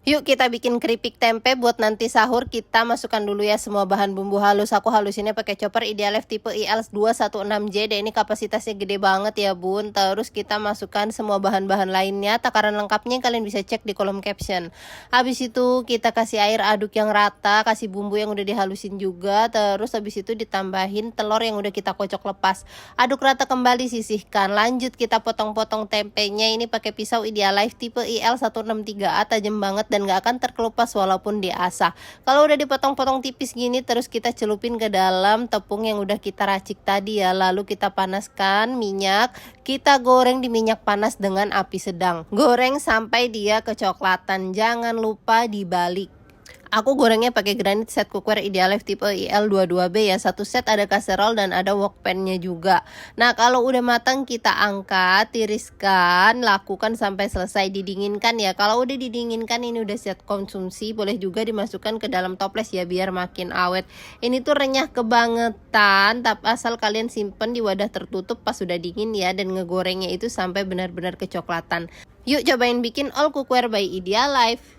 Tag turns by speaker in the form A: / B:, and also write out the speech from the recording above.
A: Yuk kita bikin keripik tempe buat nanti sahur. Kita masukkan dulu ya semua bahan bumbu halus. Aku halusinnya pakai chopper Idealef tipe IL216J. Dan ini kapasitasnya gede banget ya bun. Terus kita masukkan semua bahan-bahan lainnya. Takaran lengkapnya kalian bisa cek di kolom caption. Habis itu kita kasih air aduk yang rata. Kasih bumbu yang udah dihalusin juga. Terus habis itu ditambahin telur yang udah kita kocok lepas. Aduk rata kembali, sisihkan. Lanjut kita potong-potong tempenya. Ini pakai pisau Idealef tipe IL163A, tajam banget dan gak akan terkelupas walaupun diasah. Kalau udah dipotong-potong tipis gini, terus kita celupin ke dalam tepung yang udah kita racik tadi ya. Lalu kita panaskan minyak, kita goreng di minyak panas dengan api sedang. Goreng sampai dia kecoklatan, jangan lupa dibalik. Aku gorengnya pakai granit set cookware Idealef tipe IL22B ya. Satu set ada kaserol dan ada wok pan-nya juga. Nah kalau udah matang kita angkat, tiriskan, lakukan sampai selesai, didinginkan ya. Kalau udah didinginkan ini udah siap konsumsi. Boleh juga dimasukkan ke dalam toples ya biar makin awet. Ini tuh renyah kebangetan, tapi asal kalian simpen di wadah tertutup pas sudah dingin ya. Dan ngegorengnya itu sampai benar-benar kecoklatan. Yuk cobain bikin all cookware by Idealef.